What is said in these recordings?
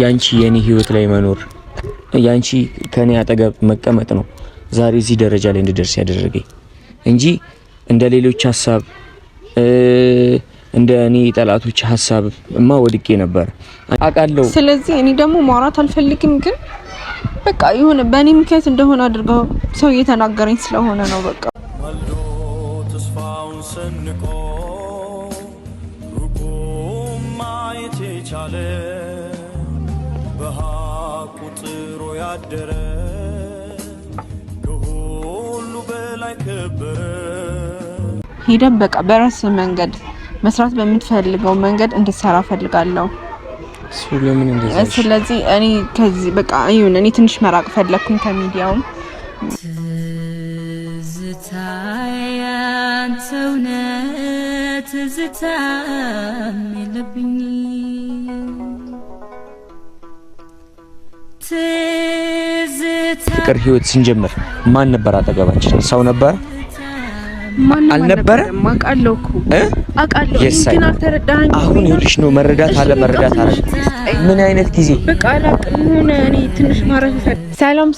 ያንቺ የኔ ህይወት ላይ መኖር ያንቺ ከኔ አጠገብ መቀመጥ ነው ዛሬ እዚህ ደረጃ ላይ እንድደርስ ያደረገኝ እንጂ እንደ ሌሎች ሐሳብ እንደ እኔ ጠላቶች ሐሳብማ ወድቄ ነበር አውቃለሁ። ስለዚህ እኔ ደግሞ ማውራት አልፈልግም፣ ግን በቃ የሆነ በእኔ ምክንያት እንደሆነ አድርገው ሰው እየተናገረኝ ስለሆነ ነው። በቃ ማልዶ ተስፋውን ሰንቆ ሩቁ ማየት የቻለ በሐቁ ጥሮ ያደረ ከሁሉ በላይ ከበረ ሄደህ በቃ በራስ መንገድ መስራት በምትፈልገው መንገድ እንድትሰራ ፈልጋለሁ። ስለምን እንደዚህ? ስለዚህ እኔ ከዚህ በቃ ይሁን እኔ ትንሽ መራቅ ፈለኩኝ ከሚዲያው። ትዝታያንተውነ ትዝታም የለብኝ ፍቅር ህይወት ስንጀምር ማን ነበር አጠገባችን? ሰው ነበር አልነበረ? ማቃለው እኮ አቃለው ግን አልተረዳኸኝ። አሁን ይኸውልሽ ነው መረዳት አለ መረዳት አለ። ምን አይነት ጊዜ በቃ አላቅም ሆነ። እኔ ትንሽ ማረፍ።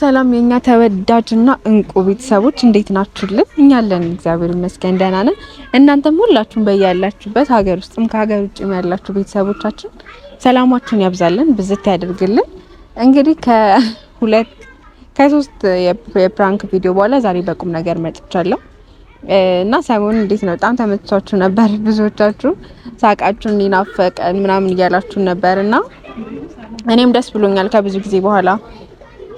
ሰላም የኛ ተወዳጅና እንቁ ቤተሰቦች እንዴት ናችሁልን? እኛ አለን እግዚአብሔር ይመስገን ደህና ነን። እናንተም ሁላችሁም በያላችሁበት ሀገር ውስጥም ከሀገር ውጭም ያላችሁ ቤተሰቦቻችን ሰላማችሁን ያብዛልን ብዝት ያድርግልን። እንግዲህ ከሶስት የፕራንክ ቪዲዮ በኋላ ዛሬ በቁም ነገር መጥቻለሁ እና ሰሞኑን እንዴት ነው በጣም ተመችቷችሁ ነበር። ብዙዎቻችሁ ሳቃችሁን ሊናፈቀን ምናምን እያላችሁ ነበርና እኔም ደስ ብሎኛል ከብዙ ጊዜ በኋላ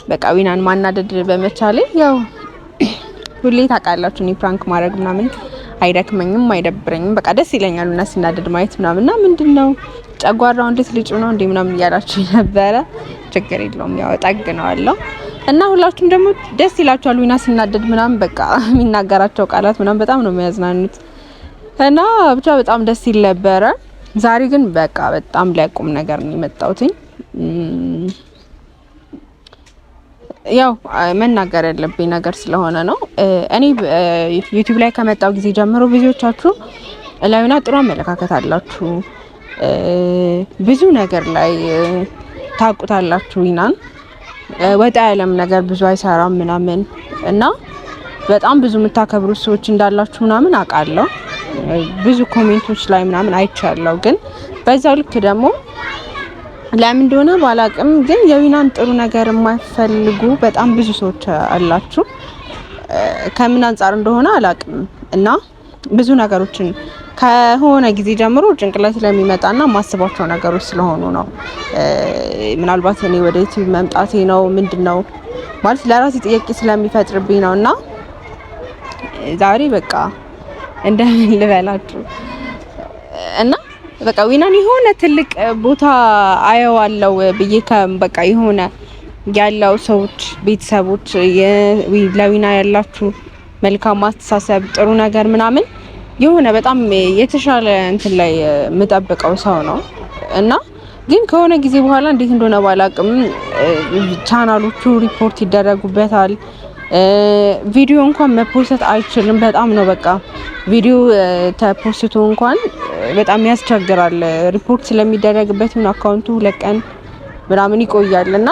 በቃ ዊናን ማናደድ በመቻሌ። ያው ሁሌ ታውቃላችሁ እኔ ፕራንክ ማድረግ ምናምን አይደክመኝም አይደብረኝም፣ በቃ ደስ ይለኛል እና ሲናደድ ማየት ምናምንና ምንድነው ጨጓራው እንዴት ልጭ ነው እንዴ ምናምን እያላችሁ ነበረ። ችግር የለውም ያው ጠግነዋለሁ እና ሁላችሁም ደግሞ ደስ ይላችኋል ዊና ሲናደድ ምናምን በቃ የሚናገራቸው ቃላት ምናምን በጣም ነው የሚያዝናኑት እና ብቻ በጣም ደስ ይል ነበረ። ዛሬ ግን በቃ በጣም ሊያቁም ነገር ነው የመጣሁትኝ። ያው መናገር ያለብኝ ነገር ስለሆነ ነው። እኔ ዩቲዩብ ላይ ከመጣው ጊዜ ጀምሮ ብዙዎቻችሁ ለዊና ጥሩ አመለካከት አላችሁ፣ ብዙ ነገር ላይ ታውቁታላችሁ ዊናን ወጣ ያለም ነገር ብዙ አይሰራም ምናምን እና በጣም ብዙ የምታከብሩት ሰዎች እንዳላችሁ ምናምን አውቃለሁ። ብዙ ኮሜንቶች ላይ ምናምን አይቻለሁ። ግን በዛው ልክ ደግሞ ለምን እንደሆነ ባላቅም ግን የዊናን ጥሩ ነገር የማይፈልጉ በጣም ብዙ ሰዎች አላችሁ። ከምን አንፃር እንደሆነ አላቅም እና ብዙ ነገሮችን ከሆነ ጊዜ ጀምሮ ጭንቅላት ስለሚመጣና ማስባቸው ነገሮች ስለሆኑ ነው። ምናልባት እኔ ወደ ዩቲዩብ መምጣቴ ነው ምንድነው ማለት ለራሴ ጥያቄ ስለሚፈጥርብኝ ነውና ዛሬ በቃ እንደምን ልበላችሁ እና በቃ ዊናን የሆነ ትልቅ ቦታ አየዋለሁ ብዬ በቃ የሆነ ያለው ሰዎች ቤተሰቦች ለዊና ያላችሁ መልካም አስተሳሰብ ጥሩ ነገር ምናምን የሆነ በጣም የተሻለ እንትን ላይ የምጠብቀው ሰው ነው እና ግን ከሆነ ጊዜ በኋላ እንዴት እንደሆነ ባላቅም ቻናሎቹ ሪፖርት ይደረጉበታል። ቪዲዮ እንኳን መፖስት አይችልም። በጣም ነው በቃ ቪዲዮ ተፖስቶ እንኳን በጣም ያስቸግራል። ሪፖርት ስለሚደረግበት ነው አካውንቱ 2 ቀን ምናምን ይቆያልና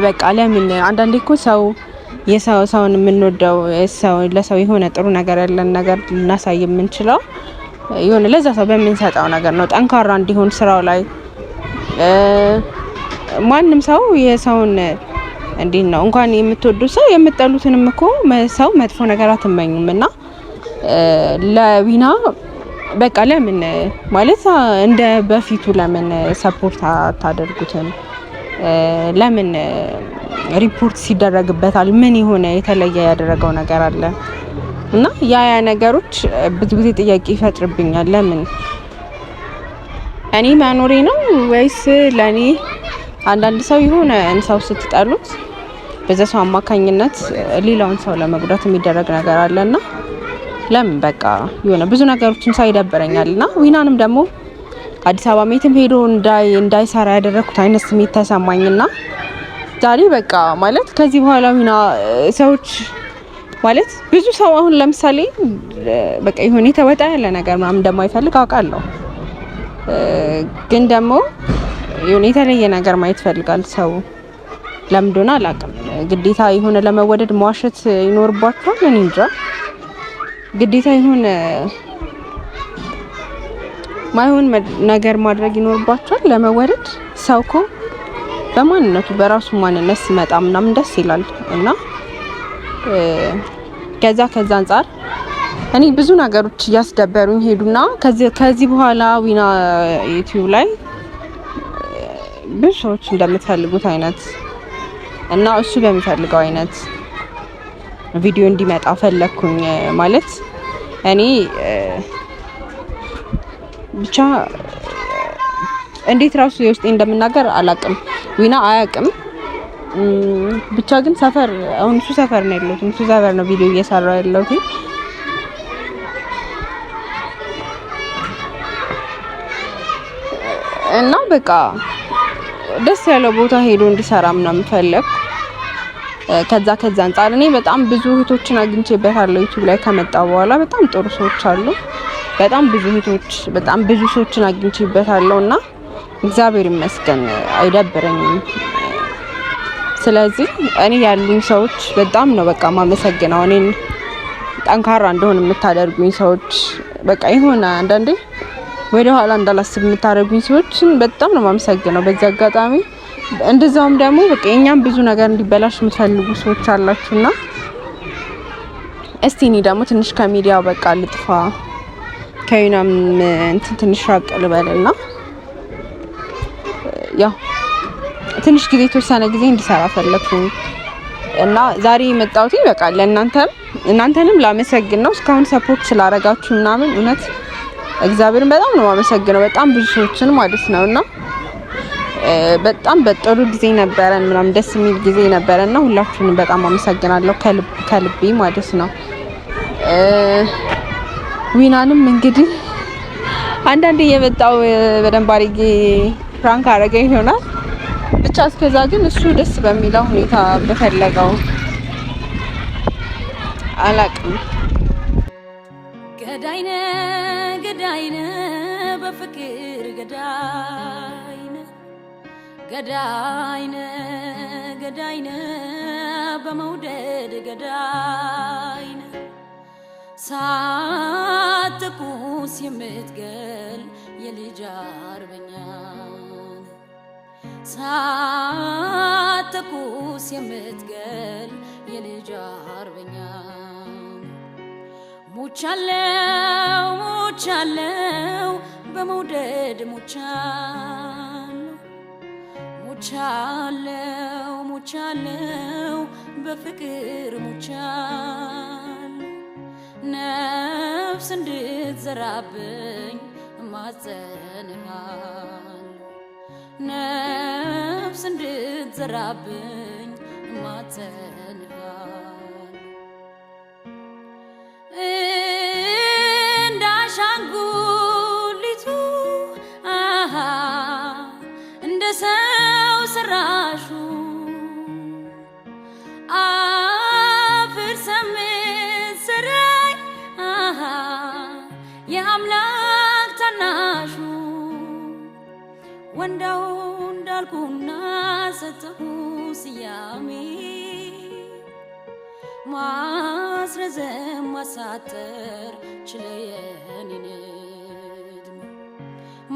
በቃ ለምን አንዳንዴ እኮ ሰውን የምንወደው ለሰው የሆነ ጥሩ ነገር ያለን ነገር ልናሳይ የምንችለው የሆነ ለዛ ሰው በምንሰጠው ነገር ነው። ጠንካራ እንዲሆን ስራው ላይ ማንም ሰው የሰውን እንዴት ነው እንኳን የምትወዱት ሰው የምትጠሉትንም እኮ ሰው መጥፎ ነገር አትመኙምና ለዊና በቃ ለምን ማለት እንደ በፊቱ ለምን ሰፖርት አታደርጉትም? ለምን ሪፖርት ሲደረግበታል? ምን የሆነ የተለየ ያደረገው ነገር አለ? እና ያ ነገሮች ብዙ ጊዜ ጥያቄ ይፈጥርብኛል። ለምን እኔ መኖሬ ነው ወይስ ለኔ? አንዳንድ ሰው የሆነ ሰው ስትጠሉት በዛ ሰው አማካኝነት ሌላውን ሰው ለመጉዳት የሚደረግ ነገር አለና ለምን በቃ የሆነ ብዙ ነገሮችን ሳይደበረኛልና ዊናንም ደግሞ አዲስ አበባ ሜትም ሄዶ እንዳይሰራ ያደረኩት አይነት ስሜት ተሰማኝና ዛሬ በቃ ማለት ከዚህ በኋላ ዊና ሰዎች ማለት ብዙ ሰው አሁን ለምሳሌ በቃ የሆነ የተወጣ ያለ ነገር ምናምን እንደማይፈልግ አውቃለሁ። ግን ደግሞ የሆነ የተለየ ነገር ማየት ፈልጋል ሰው። ለምንድነው አላውቅም። ግዴታ የሆነ ለመወደድ መዋሸት ይኖርባቸዋል። እኔ እንጃ ግዴታ የሆነ ማይሆን ነገር ማድረግ ይኖርባቸዋል ለመወደድ። ሰው እኮ በማንነቱ በራሱ ማንነት ሲመጣ ምናምን ደስ ይላል እና ከዛ አንፃር እኔ ብዙ ነገሮች እያስደበሩኝ ሄዱና ከዚህ በኋላ ዊና ዩቲዩብ ላይ ብዙ ሰዎች እንደምትፈልጉት አይነት እና እሱ በሚፈልገው አይነት ቪዲዮ እንዲመጣ ፈለኩኝ። ማለት እኔ ብቻ እንዴት ራሱ የውስጤ እንደምናገር አላቅም። ዊና አያቅም። ብቻ ግን ሰፈር አሁን እሱ ሰፈር ነው ያለሁት። እሱ ሰፈር ነው ቪዲዮ እየሰራሁ ያለሁት እና በቃ ደስ ያለው ቦታ ሄዶ እንዲሰራ ምናምን ፈለኩ። ከዛ አንፃር እኔ በጣም ብዙ እህቶችን አግኝቼበታለሁ ዩቲዩብ ላይ ከመጣ በኋላ በጣም ጥሩ ሰዎች አሉ። በጣም ብዙ እህቶች በጣም ብዙ ሰዎችን አግኝቼበታለሁና እግዚአብሔር ይመስገን አይደብረኝም። ስለዚህ እኔ ያሉኝ ሰዎች በጣም ነው በቃ ማመሰግነው። እኔን ጠንካራ እንደሆነ የምታደርጉኝ ሰዎች በቃ ይሆነ አንዳንዴ ወደ ኋላ እንዳላስብ የምታደርጉኝ ሰዎችን በጣም ነው ማመሰግነው በዚህ አጋጣሚ። እንደዛውም ደግሞ በቃ የኛም ብዙ ነገር እንዲበላሽ የምትፈልጉ ሰዎች አላችሁና እስቲ እኔ ደግሞ ትንሽ ከሚዲያው በቃ ልጥፋ ከዩናም ትንሽ ራቅ ልበልና ያው ትንሽ ጊዜ ተወሰነ ጊዜ እንዲሰራ ፈለኩኝ እና ዛሬ የመጣሁት በቃ እናንተንም ላመሰግን ነው። እስካሁን ሰፖርት ስላደረጋችሁ ምናምን እውነት እግዚአብሔርን በጣም ነው ማመሰግነው። በጣም ብዙ ሰዎችን ማለት ነውና በጣም በጥሩ ጊዜ ነበረን ምናምን ደስ የሚል ጊዜ ነበረና ሁላችሁንም በጣም አመሰግናለሁ ከልቤ ማለት ነው። ዊናንም እንግዲህ አንዳንዴ የመጣው በደንብ አድርጌ ፍራንክ አደረገኝ ይሆናል። ብቻ እስከዛ ግን እሱ ደስ በሚለው ሁኔታ በፈለገው አላቅም። ገዳይነ በፍቅር ገዳይነ በመውደድ ገዳይነ ሳትኩስ የምትገል የልጅ አርበኛ ሳትኩስ የምትገል የልጅ አርበኛ ሙቻለው በመውደድ ሙቻለው በፍቅር ሙቻለው ነፍስ እንድትዘራብኝ ማጸንሃል ነፍስ እንድትዘራብኝ ማጸንሃል እንዳሻንጉሊቱ እንደ ሰው ሰራሹ አፍር ሰምሰራይ የአምላክ ታናሹ ወንዳው እንዳልኩና ሰጠሁ ስያሜ ማስረዘም ማሳጠር ችለየኔን እድሜ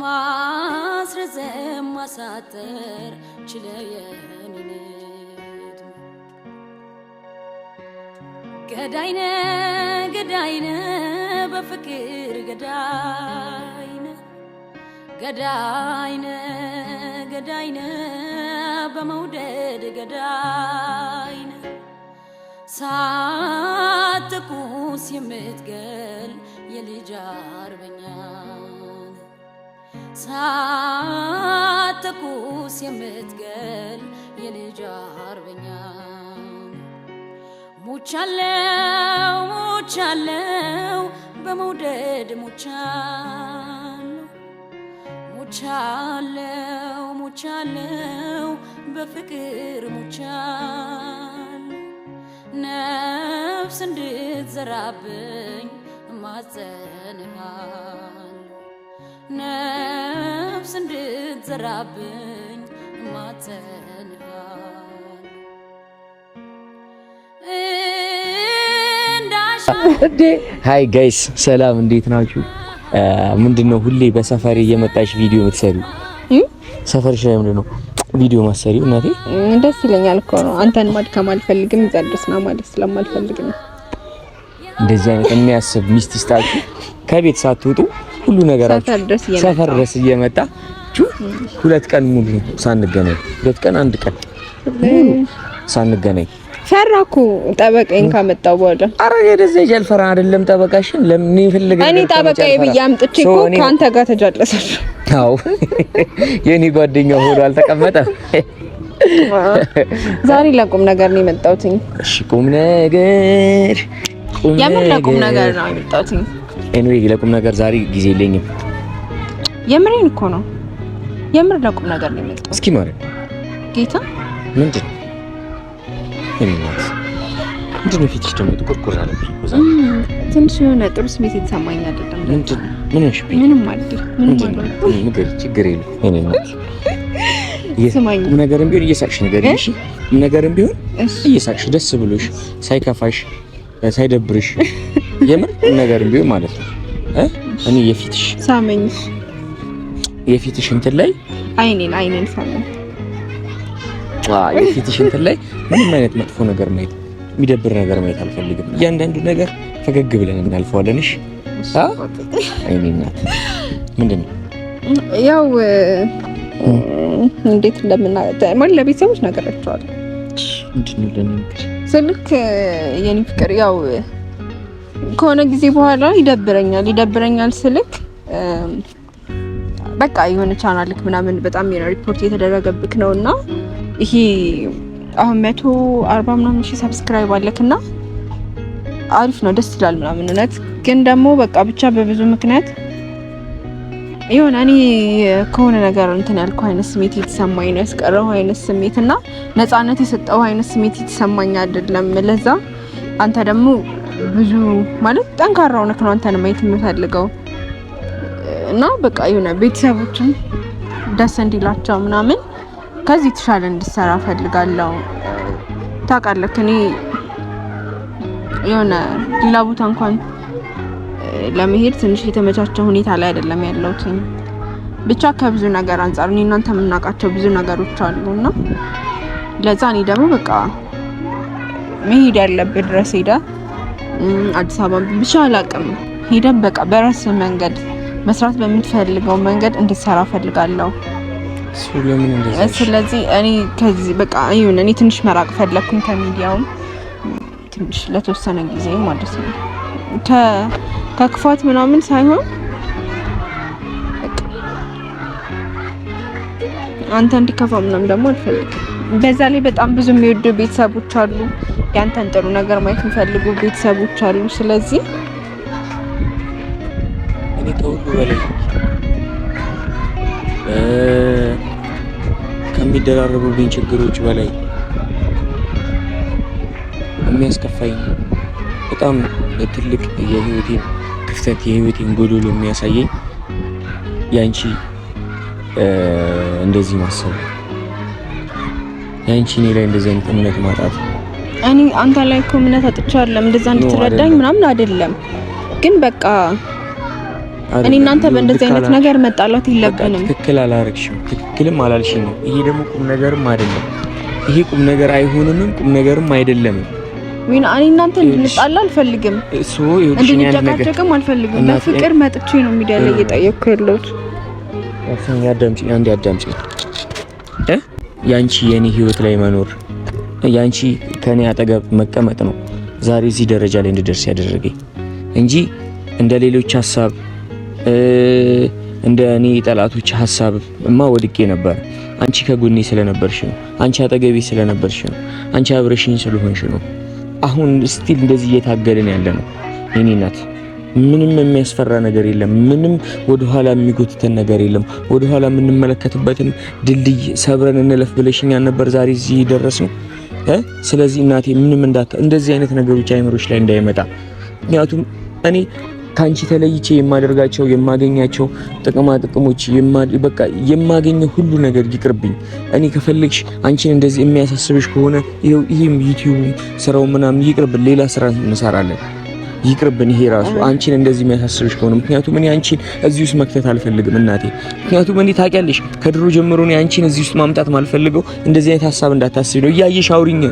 ማስረዘም ማሳጠር ችለየኔን እድሜ ገዳይነ በፍቅር ገዳይነ በመውደድ ገዳይነ ሳትኩስ የምትገል የልጅ አርበኛ ሳትኩስ የምትገል የልጅ አርበኛ ሙቻለው በመውደድ ሙቻለው በፍቅር ሙቻለው ነፍስ እንድትዘራብኝ ማጸንሃል ነፍስ ነፍስ እንድትዘራብኝ ማተንሃል ሃይ ጋይስ ሰላም እንዴት ናችሁ? ምንድነው ሁሌ በሰፈር እየመጣሽ ቪዲዮ የምትሰሩ? ሰፈርሽ ላይ ምንድነው ቪዲዮ ማሰሪው? እናቴ ደስ ይለኛል እኮ ነው። አንተን ማድከም አልፈልግም፣ ይዘድስና ማለት ስለማልፈልግ ነው። እንደዚህ አይነት የሚያስብ ሚስት ይስጣችሁ። ከቤት ሳትወጡ ሁሉ ነገራችሁ ሰፈር ድረስ እየመጣ 2 ቀን ሙሉ ሳንገናኝ 2 ቀን 1 ቀን ሙሉ ሳንገናኝ ፈራኩ። ጠበቃዬን ካመጣው በኋላ አረ የደዘ ጀልፈራ አይደለም ጠበቃሽን ለምን ይፈልጋል? እኔ ጠበቃዬ ብያምጥቼ እኮ ካንተ ጋር ተጃለሰሽ። አዎ የኔ ጓደኛ ሆኖ አልተቀመጠም። ዛሬ ለቁም ነገር ነው የመጣሁት። እሺ ቁም ነገር የምን ለቁም ነገር ነው የመጣሁት? ኤኒዌይ ለቁም ነገር ዛሬ ጊዜ የለኝም። የምሬን እኮ ነው። የምር ለቁም ነገር ነው የመጣሁት። እስኪ ማረ ጌታ ምንድን ነው ምንድነው ፊትሽ ደግሞ ጥቁር አለብሽ? ትንሽ የሆነ ጥሩ ስሜት የተሰማኝ አይደለም። ምን እሺ ምንም አይደል። ነገር ችግር የለም። እኔ ነው የሰማኝ ነገርም ቢሆን እየሳቅሽ ነገር እሺ ነገርም ቢሆን እየሳቅሽ ደስ ብሎሽ ሳይከፋሽ ሳይደብርሽ የምር ነገርም ቢሆን ማለት ነው እኔ የፊትሽ ሳመኝ የፊትሽ እንትን ላይ አይኔን ሳመኝ የፊትሽ እንትን ላይ ምንም አይነት መጥፎ ነገር ማየት የሚደብር ነገር ማየት አልፈልግም። እያንዳንዱ ነገር ፈገግ ብለን እናልፈዋለን። እሺ አይኔናት ምንድነው ያው እንዴት እንደምናደርግ ለቤተሰቦች ነገራቸዋለሁ። ምንድነው ለነገር ስልክ የኔ ፍቅር ያው ከሆነ ጊዜ በኋላ ይደብረኛል ስልክ በቃ የሆነ ቻናልክ ምናምን በጣም ሪፖርት እየተደረገብክ ነውና ይሄ አሁን 140 ምናምን ሺህ ሰብስክራይብ አለክና አሪፍ ነው፣ ደስ ይላል ምናምን እውነት። ግን ደግሞ በቃ ብቻ በብዙ ምክንያት የሆነ እኔ ከሆነ ነገር እንትን ያልኩ አይነት ስሜት የተሰማኝ ነው ያስቀረው አይነት ስሜትና ነፃነት የሰጠው አይነት ስሜት የተሰማኝ አይደለም። ለዛ አንተ ደግሞ ብዙ ማለት ጠንካራው ነክ ነው አንተን ማየት የምፈልገው እና በቃ የሆነ ቤተሰቦችን ደስ እንዲላቸው ምናምን ከዚህ ተሻለ እንድሰራ ፈልጋለሁ። ታውቃለህ እኔ የሆነ ሌላ ቦታ እንኳን ለመሄድ ትንሽ የተመቻቸ ሁኔታ ላይ አይደለም ያለሁት። ብቻ ከብዙ ነገር አንፃር እኔ እናንተ የምናውቃቸው ብዙ ነገሮች አሉና ለዛ እኔ ደግሞ በቃ መሄድ ያለብህ ድረስ ሄደ አዲስ አበባ ብቻ አላውቅም ሄደን በቃ በራስ መንገድ መስራት በምትፈልገው መንገድ እንድትሰራ ፈልጋለሁ። ስለዚህ እኔ ከዚህ በቃ ይሁን እኔ ትንሽ መራቅ ፈለኩኝ ከሚዲያው ትንሽ ለተወሰነ ጊዜ ማለት ነው። ከክፋት ምናምን ሳይሆን አንተ እንዲከፋ ምናምን ደግሞ አልፈልግም። በዛ ላይ በጣም ብዙ የሚወዱ ቤተሰቦች አሉ፣ ያንተን ጥሩ ነገር ማየት የሚፈልጉ ቤተሰቦች አሉ። ስለዚህ እኔ ከሁሉ በላይ ከሚደራረቡብኝ ችግሮች በላይ የሚያስከፋኝ በጣም ትልቅ የህይወቴን ክፍተት የህይወቴን ጎዶሎ የሚያሳየኝ ያንቺ እንደዚህ ማሰብ ያንቺ እኔ ላይ እንደዚህ አይነት እምነት ማጣት። እኔ አንተ ላይ እኮ እምነት አጥቻለሁ እንደዛ እንድትረዳኝ ምናምን አይደለም፣ ግን በቃ እኔ እናንተ በእንደዚህ አይነት ነገር መጣላት የለብንም። ትክክል አላረግሽም፣ ትክክልም አላልሽም። ይሄ ደግሞ ቁም ነገርም አይደለም። ይሄ ቁም ነገር አይሆንም፣ ቁም ነገርም አይደለም። እኔ እናንተ እንድንጣላ አልፈልግም፣ እንድንጨቃጨቅም አልፈልግም። በፍቅር መጥቼ ነው ሚዲያ ላይ እየጠየቅኩ ያለሁት። አዳምጪኝ። ያንቺ የኔ ህይወት ላይ መኖር ያንቺ ከኔ አጠገብ መቀመጥ ነው ዛሬ እዚህ ደረጃ ላይ እንድደርስ ያደረገኝ እንጂ እንደ ሌሎች ሀሳብ እንደ እኔ ጠላቶች ሀሳብማ ወድቄ ነበር። አንቺ ከጎኔ ስለነበርሽ ነው፣ አንቺ አጠገቤ ስለነበርሽ ነው፣ አንቺ አብረሽኝ ስለሆንሽ ነው። አሁን ስቲል እንደዚህ እየታገልን ያለ ነው። የኔ እናት ምንም የሚያስፈራ ነገር የለም። ምንም ወደ ኋላ የሚጎትተን ነገር የለም። ወደ ኋላ የምንመለከትበትን ድልድይ ሰብረን እንለፍ ብለሽኛል ነበር ዛሬ እዚህ ደረስን። ስለዚህ እናቴ ምንም እንደዚህ አይነት ነገሮች አይምሮሽ ላይ እንዳይመጣ። ምክንያቱም እኔ ካንቺ ተለይቼ የማደርጋቸው የማገኛቸው ጥቅሞች በቃ የማገኘው ሁሉ ነገር ይቅርብኝ። እኔ ከፈለግሽ አንቺን እንደዚህ የሚያሳስብሽ ከሆነ ይሄም ዩቲዩብ ስራው ምናምን ይቅርብን፣ ሌላ ስራ እንሰራለን። ይቅርብን ይሄ ራሱ አንቺን እንደዚህ የሚያሳስብሽ ከሆነ ምክንያቱም እኔ አንቺን እዚህ ውስጥ መክተት አልፈልግም እናቴ። ምክንያቱም እኔ ታውቂያለሽ ከድሮ ጀምሮ እኔ አንቺን እዚህ ውስጥ ማምጣት ማልፈልገው እንደዚህ አይነት ሀሳብ እንዳታስቢ ነው። እያየሽ አውሪኝ።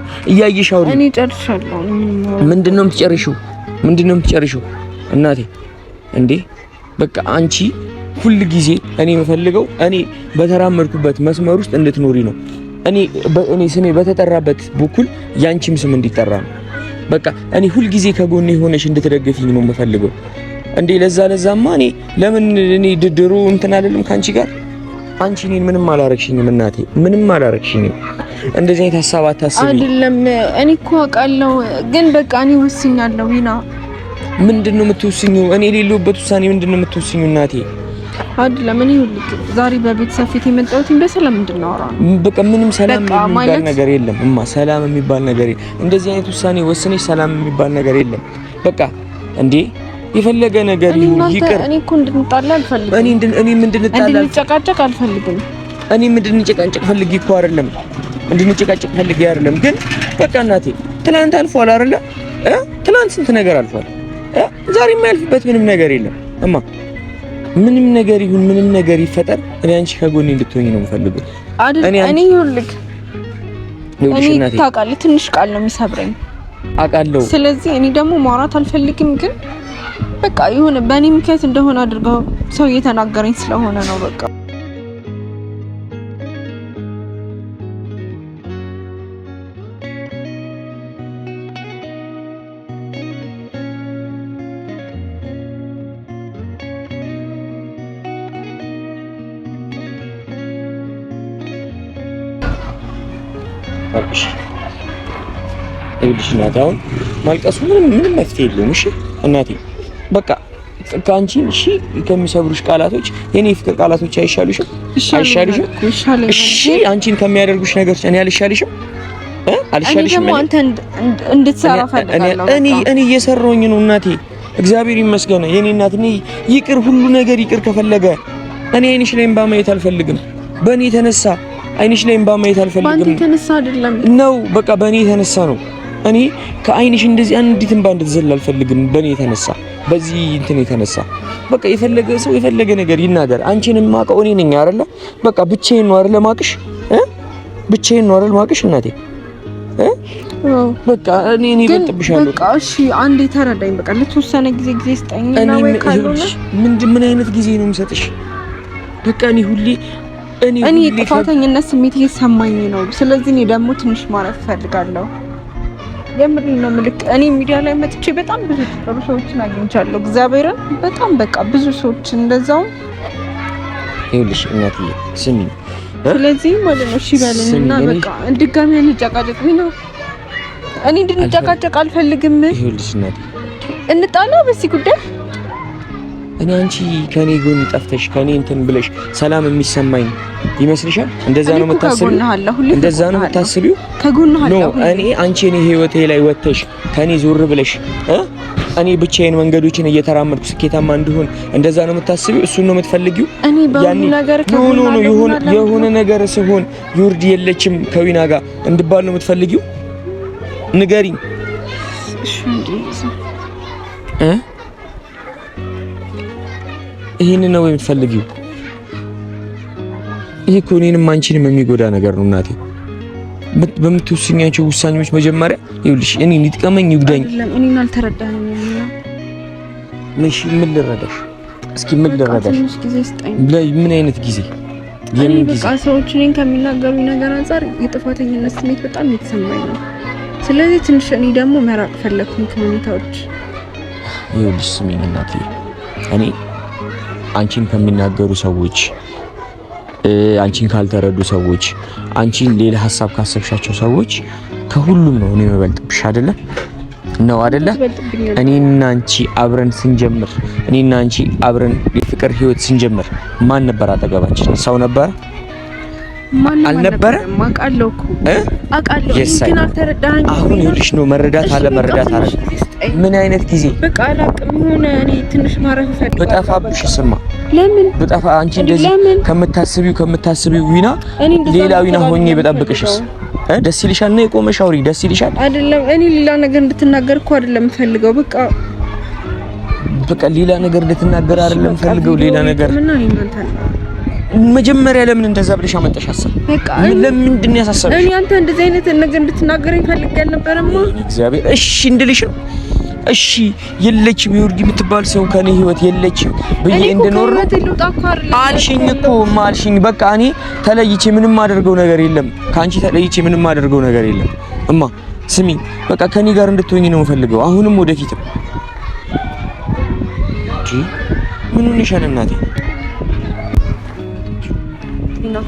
እኔ ጨርሻለሁ። ምንድነው የምትጨርሺው እናቴ? እንዴ በቃ አንቺ ሁል ጊዜ እኔ የምፈልገው እኔ በተራመድኩበት መስመር ውስጥ እንድትኖሪ ነው። እኔ ስሜ በተጠራበት በኩል ያንቺም ስም እንዲጠራ ነው። በቃ እኔ ሁል ጊዜ ከጎኔ ሆነሽ እንድትደግፊኝ ነው የምፈልገው። እንዴ ለዛማ እኔ ድድሩ እንትን አይደለም ካንቺ ጋር። አንቺ እኔን ምንም አላረግሽኝም እናቴ፣ ምንም አላረግሽኝም። እንደዚህ አይነት ሀሳብ አታስቢ። አይደለም እኔ እኮ አውቃለሁ፣ ግን በቃ እኔ ወስኛለሁ። ይና ምንድነው የምትወስኚው? እኔ የሌለሁበት ውሳኔ ምንድነው የምትወስኚው እናቴ? አይደለም እኔ ዛሬ በቤተሰብ ፊት የመጣሁት በሰላም እንድናወራ ነው። በቃ ምንም ሰላም የሚባል ነገር የለም እማ፣ ሰላም የሚባል ነገር የለም። እንደዚህ አይነት ውሳኔ ወስነሽ ሰላም የሚባል ነገር የለም። በቃ እንዴ የፈለገ ነገር ይቅር። እኔ እኮ እንድንጣላ አልፈልግም። እኔ እንድንጨቃጨቅ አልፈልግም። እኔ እንድንጨቃጨቅ ፈልጌ እኮ አይደለም፣ እንድንጨቃጨቅ ፈልጌ አይደለም። ግን በቃ እናቴ ትናንት አልፏል አይደለ? ትናንት ስንት ነገር አልፏል። ዛሬ የማያልፍበት ምንም ነገር የለም እማ። ምንም ነገር ይሁን ምንም ነገር ይፈጠር እኔ አንቺ ከጎኔ እንድትሆኚ ነው የምፈልገው። እኔ ይኸውልህ ታውቃለህ፣ ትንሽ ቃል ነው የሚሰብረኝ አውቃለሁ። ስለዚህ እኔ ደግሞ ማውራት አልፈልግም። ግን በቃ የሆነ በእኔ ምክንያት እንደሆነ አድርገው ሰው እየተናገረኝ ስለሆነ ነው በቃ ይኸውልሽ እናቴ አሁን ማልቀሱ ምንም መፍትሄ የለውም። እሺ እናቴ በቃ ከአንቺ እሺ ከሚሰብሩሽ ቃላቶች የኔ ፍቅር ቃላቶች አይሻሉሽም? እሺ አንቺን ከሚያደርጉሽ ነገር እኔ አልሻልሽም? አልሻልሽም? እኔ አንተ እንድትሰራ ፈልጋለሁ። እኔ እየሰራሁኝ ነው እናቴ፣ እግዚአብሔር ይመስገን። የኔ እናት ይቅር፣ ሁሉ ነገር ይቅር ከፈለገ እኔ አይንሽ ላይ እንባ ማየት አልፈልግም። በእኔ የተነሳ አይንሽ ላይ እንባ ማየት አልፈልግም። ባንተ የተነሳ አይደለም ነው በቃ በእኔ የተነሳ ነው። እኔ ከአይንሽ እንደዚህ አንዲት እንባ እንድትዘል አልፈልግም። በእኔ የተነሳ በዚህ እንትን የተነሳ በቃ የፈለገ ሰው የፈለገ ነገር ይናገር። አንቺን ማቀው እኔ ነኝ አይደለ? በቃ ብቻዬን ነው አይደለ ማቅሽ? ብቻዬን ነው አይደል ማቅሽ እናቴ? በቃ እኔ በጥብሻለሁ። በቃ እሺ አንዴ ተረዳኝ። በቃ ለተወሰነ ጊዜ ስጠኝና ወይ ካልሆነ ምን አይነት ጊዜ ነው የምሰጥሽ? በቃ እኔ ጥፋተኝነት ስሜት እየሰማኝ ነው። ስለዚህ እኔ ደግሞ ትንሽ ማረፍ እፈልጋለሁ። የምሬን ነው የምልህ። እኔ ሚዲያ ላይ መጥቼ በጣም ብዙ ጥሩ ሰዎችን አግኝቻለሁ። እግዚአብሔርን በጣም በቃ ብዙ ሰዎችን እንደዛው ይኸውልሽ እናትዬ ስሚ። ስለዚህ ማለት ነው እሺ በለኝና በቃ ድጋሚ እንጨቃጨቅ ነው። እኔ እንድንጨቃጨቅ አልፈልግም። ይኸውልሽ እናቴ እንጣላ በዚህ ጉዳይ። እኔ አንቺ ከኔ ጎን ጠፍተሽ ከኔ እንትን ብለሽ ሰላም የሚሰማኝ ይመስልሻል? እንደዛ ነው የምታስቢው? እንደዛ ነው የምታስቢው? ከጎንህ አለ ነው እኔ አንቺ እኔ ህይወቴ ላይ ወጥተሽ ከኔ ዞር ብለሽ እኔ ብቻዬን መንገዶችን እየተራመድኩ ስኬታማ እንድሆን እንደዛ ነው የምታስቢው? እሱን ነው የምትፈልጊው? እኔ በሁሉ ነገር የሆነ ነገር ሲሆን ዩርዲ የለችም ከዊና ጋር እንድባል ነው የምትፈልጊው? ንገሪኝ። እሺ ይሄን ነው የምትፈልጊው? ይሄ እኮ እኔንም አንቺንም የሚጎዳ ነገር ነው እናቴ። በምትወስኛቸው ውሳኔዎች መጀመሪያ ይኸውልሽ እኔ ሊጥቀመኝ ይጉዳኝ። እኔን አልተረዳኸኝም። እሺ ምን ልረዳሽ? እስኪ ምን ልረዳሽ? ትንሽ ጊዜ ስጠኝ። ምን አይነት ጊዜ? እኔ በቃ ሰዎች እኔን ከሚናገሩኝ ነገር አንፃር የጥፋተኝነት ስሜት በጣም እየተሰማኝ ነው። ስለዚህ ትንሽ እኔ ደግሞ መራቅ ፈለኩኝ ከሁኔታዎች። ይኸውልሽ ስሚኝ እናቴ፣ እኔ አንቺን ከሚናገሩ ሰዎች፣ አንቺን ካልተረዱ ሰዎች፣ አንቺን ሌላ ሀሳብ ካሰብሻቸው ሰዎች ከሁሉም ነው እኔ የምበልጥብሽ አይደለ? ነው አይደለ? እኔና አንቺ አብረን ስንጀምር፣ እኔና አንቺ አብረን የፍቅር ህይወት ስንጀምር ማን ነበር አጠገባችን? ሰው ነበር? አልነበረ? አውቃለሁ እኮ አውቃለሁ፣ ግን አልተረዳኸኝም። አሁን ይኸውልሽ ነው መረዳት አለ መረዳት አለ ምን አይነት ጊዜ? በቃ አላቅም። የሆነ እኔ ትንሽ ማረፍ ፈልጋለሁ። በጠፋብሽ ስማ፣ ለምን በጠፋ አንቺ እንደዚህ ከምታስቢው ዊና ሌላ ዊና ሆኜ በጠብቅሽስ ደስ ይልሻል? ነው የቆመሽ አውሪ፣ ደስ ይልሻል? አይደለም እኔ ሌላ ነገር እንድትናገር እኮ አይደለም ፈልገው። በቃ ሌላ ነገር እንድትናገር አይደለም ፈልገው። ሌላ ነገር መጀመሪያ ለምን እንደዛ ብለሽ አመጣሽ? ሐሳብ በቃ ለምንድን ነው ያሳሰብሽ? እኔ አንተ እንደዚህ አይነት ነገር እንድትናገረኝ ፈልጌ አልነበረማ። እግዚአብሔር እሺ እንድልሽ ነው። እሺ የለችም ዮርዲ የምትባል ሰው ከኔ ህይወት የለችም ብዬ እንድኖር ነው አልሽኝ እኮ ማልሽኝ። በቃ እኔ ተለይቼ ምንም ማደርገው ነገር የለም፣ ካንቺ ተለይቼ ምንም ማደርገው ነገር የለም። እማ ስሚ፣ በቃ ከኔ ጋር እንድትሆኚ ነው የምፈልገው፣ አሁንም ወደፊትም። ምን ሆነሻል እናቴ? ነው